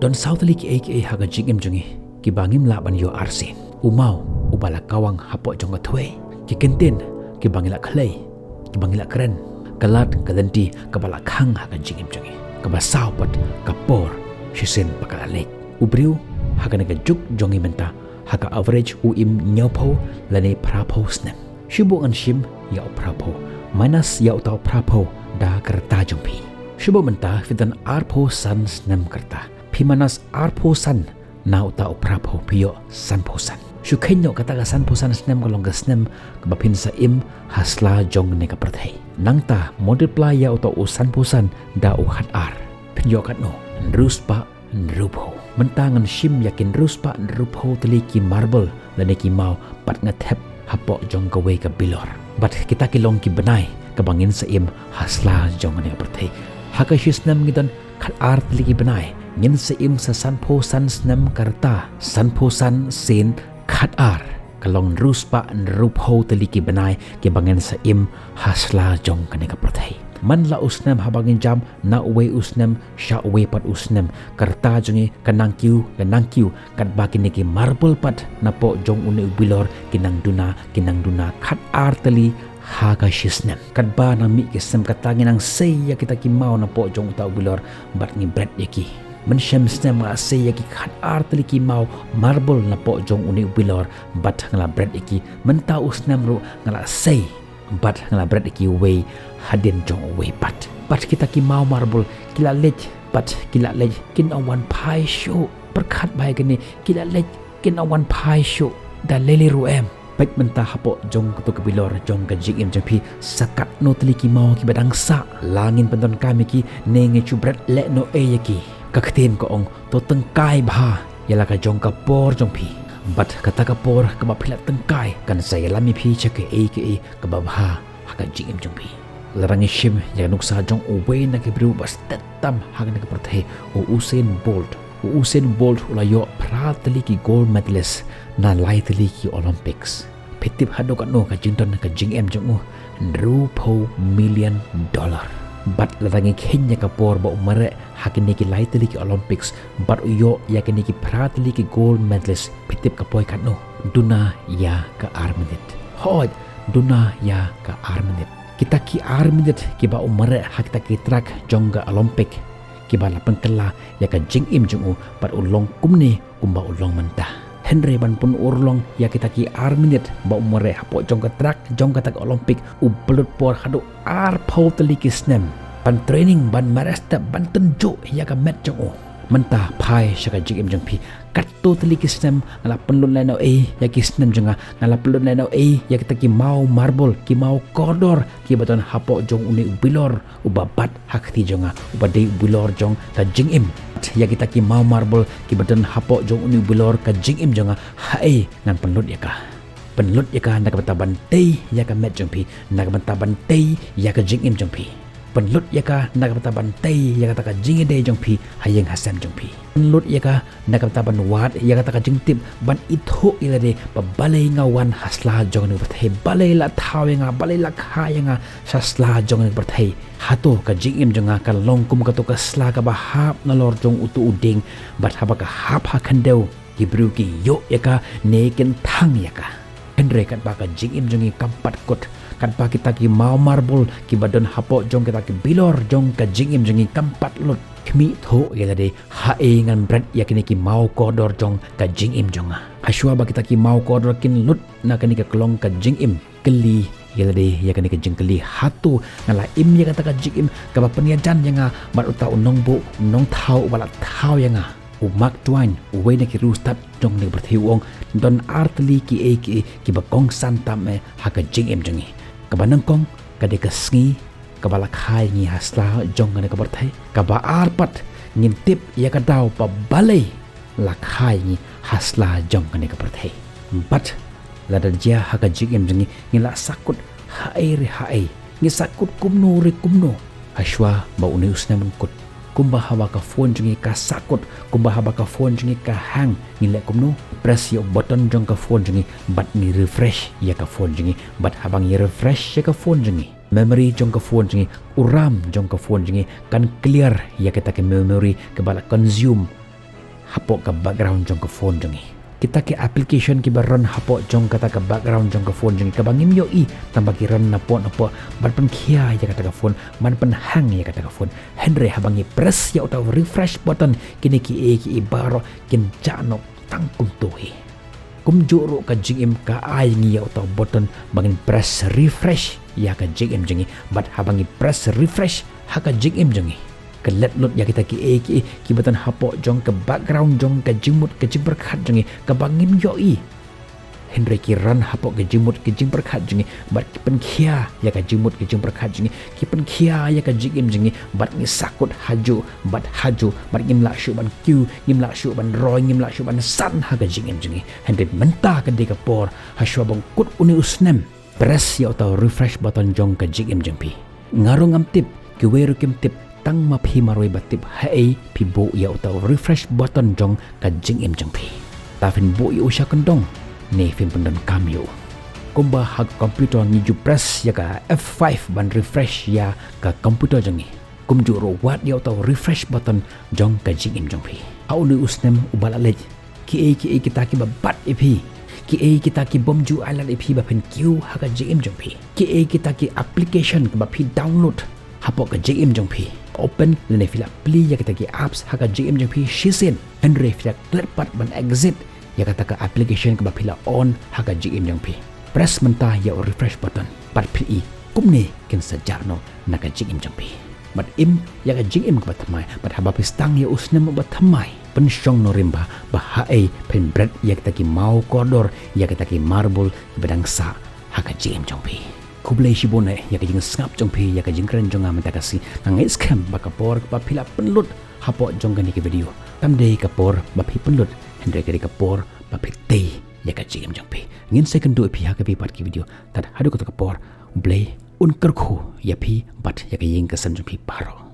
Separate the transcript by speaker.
Speaker 1: Don sautali ki aka haga jingim jongi ki bangim la ban yo arsin. Umau ubala kawang hapok jonga thwe. Ki kentin ki bangila clay ki bangila keren. Kalat kalenti kabala khang haga jingim jongi. Kabasau pat kapor shisen pakalalik. Ubriu haga naga juk jongi menta haga average uim nyopo lane prapo snem. Shibu an shim yau prapo minus yau tau prapo da kerta jompi. Shibu menta fitan arpo san snem kerta. Pimanas arpo san nau tau prapo pio san po san. Shukenyo kata ka san po san snem kalong ka snem kabapin sa im hasla jong neka perthei. Nangta multiply yau tau san po san da u hat ar. Pinyo kat no nruspa nrupo. Mentangan shim yakin ruspa nrupo teliki marble laneki mau pat ngatep hapok jong kawe ka bilor. Bat kita kilong ki benai kabangin sa im hasla jong neka perthei. Haka shisnem ngidan kat ar teliki benai. Ngin sa im sa sanpo san snem karta sanpo san sin kat ar kalong ruspa nrupo teliki benai ki bangin sa im hasla jong kaneka perthei. Man la usnem habangin jam na uwe usnem sha uwe pat usnem karta jongi kanang kiu kat bakin niki marble pat napo jong une ubilor kinang duna kat arteli haga shisnem kat ba na mi kisem katangin ang say ya kita ki mau napo jong uta ubilor bat ni bread yaki man shem snem nga say yaki kat arteli ki mau marble napo jong une ubilor bat ngala bread yaki menta usnem ru ngala say bat ngala bread yaki way hadin jong way pat kita ki mau marble kila lej pat kila lej kin awan pai show perkat bai gani kila lej kin awan pai show da lele ruem baik mentah hapo jong ketu kebilor jong ka jing im jampi sakat no teli ki mau ki badang sa langin penton kami ki nenge chubret le no e yaki kakten ko ong to tengkai bha yala ka jong ka por jong pi bat kata ka por ka ba philat tengkai kan saya lami pi chake aka ka ba bha haka jing im jong pi larangi shim ya nuksa jong uwe na kibru bas tetam hagan ka perthei Usain Bolt ulayo pratli ki gold medalist na laitli ki Olympics pitip hado ka no ka jington ka jing em jong $1 million bat larangi kenya ka por ba umare hakin ki laitli ki Olympics bat uyo ya kini ki pratli ki gold medalist pitip ka poy ka no duna ya ka arminit hoj duna ya ka arminit kita ki arminit ki ba umare hak kita ki trak jongga Olympic ki ba lapan kala ya ka jing im jungu par ulong kumni kumba ulong mentah Henry ban pun urlong ya kita ki arminit ba umare hapo jongga trak jongga tak Olympic u belut por hadu ar pau teli ki snem ban training ban maresta ban tenjo ya ka met jungu mentah pai syaka jing im jong pi katto teli ki snem ngala penlun lenau ya ki snem jonga ngala penlun lenau ya kita ki mau marble ki mau koridor ki baton hapo jong uni ubilor ubabat hakti jonga ubadei ubilor jong ka jing im ya kita ki mau marble ki baton hapo jong uni ubilor ka jing im jonga hae ngan penlut ya ka nak bataban tei ya ka met jong pi nak bataban tei ya ka jing im jong pi penlut ya ka nak bataban tei ya ka jing de jong pi hayeng hasam jong pi penlut ya ka nak bataban wat ya ka jing tip ban itho ilade balai ngawan hasla jong ni berthei balai la thawenga balai la khayanga sasla jong ni berthei hato ka jing im jonga ka longkum ka to ka sla ka bahap nalor jong utu uding bat haba ka hap ha khandeu ki bru ki yo ya ka neken thang ya ka Henry kat ba ka jing im jongi kampat kot kan pa kita ki mau marble ki badon hapo jong kita ki bilor jong ka jing im jongi kampat lut kmi tho yela de hae ngan brand yakini ki mau kodor jong ka jing im jonga haswa ba kita ki mau kodor kin lut na kani ka klong ka jing im keli yela de yakini ka jing keli hatu ngala im ya kata ka jing im ka ba peniajan yanga mat uta unong bu nong thau wala thau yanga Mark Twain uwe na ki rustat jong ni berthiwong don artli ki aka ki ba kong santam me haka jing im jongi kabanang kong kade kasngi kabala khai ngi hasla jong ne kabarthai kaba arpat ngintip ya kadaw pa balai la khai ngi hasla jong ne kabarthai bat la dajia haka jing im jongi ngila sakut hae ngi sakut kumno ashwa ba uneus na mangkut kumba hawa ka phone jungi ka sakut kumba hawa ka phone jungi ka hang ngile kumno press yo button jong ka phone jungi bat ni refresh ya ka phone jungi bat habang ye refresh ya ka phone jungi memory jong ka phone jungi uram jong ka phone jungi kan clear ya kita ke memory ke bala consume hapok ke background jong ke phone jongi. Kita ke application ki baron hapok jong kata ke background jong ke phone jongi. Kabangim yo i tambah ki ron napo ban pen kia ya kata ke phone, man pen hang ya kata ke phone. Henry habangi press ya atau refresh button kini ki baro kin jano tangkum tuhi. Kum juru ka jingim ka ai ngi ya atau button bangin press refresh ya ka jingim jongi. Bat habangi press refresh ha ka jingim jongi. Kelet lut ya kita ki batan hapok jong ke background jong ke jimut ke jimberkat jongi ke bangim yoi Henry ki ran hapok ke jimut ke jimberkat jongi bat kipen kia ya ke jimut ke jimberkat jongi kipen kia ya ke jingim jongi bat ni sakut haju bat ngim lak syu ban q ngim lak syu ban roy ngim lak syu ban san ha ke jingim jongi Henry mentah ke de kapor ha shwa bang kut uni usnem press ya atau refresh button jong ke jingim jengpi ngarung am tip ki weru kim tip tang ma phi maroi batip hai phi bo ya utau refresh button jong ka jing im jong phi ta fin bo yu sha kendong ne fin pendan kamyo kumba hak komputer ni ju press ya ka F5 ban refresh ya ka komputer jong ni kum ju ro wat ya utau refresh button jong ka jing im jong phi au ni usnem ubala lej ki kita ki babat ip ki kita ki bom ju island ip ba pen q ha ka jing im jong phi ki kita ki application ba phi download hapok ka jing im jong phi open lene fila pli ya kata ki apps haka jm jeng pi shisen Henry fila kletpat ban exit ya kata ka application ke bapila on haka jm jeng pi press mentah ya refresh button pat pi kumne ken sajarno naka jm jeng pi bat im ya ka jm ke batamai bat haba pistang ya usnem batamai pensyong norimba bahai pen bread ya kata ki mau kodor ya kata ki marble bedang sa haka jm jeng pi kublai shibone ya kajing skap jong pi ya kajing keren jong amat kasi nangai scam bakapor ba pila penlut hapo jong gani ke video tamde kapor ba pi penlut Henry kari kapor ba pi te ya kajing jong pi ngin second do pi ha ka pi part ki video tad hadu ko kapor blay un kerkhu ya pi bat ya kajing kesan jong pi paro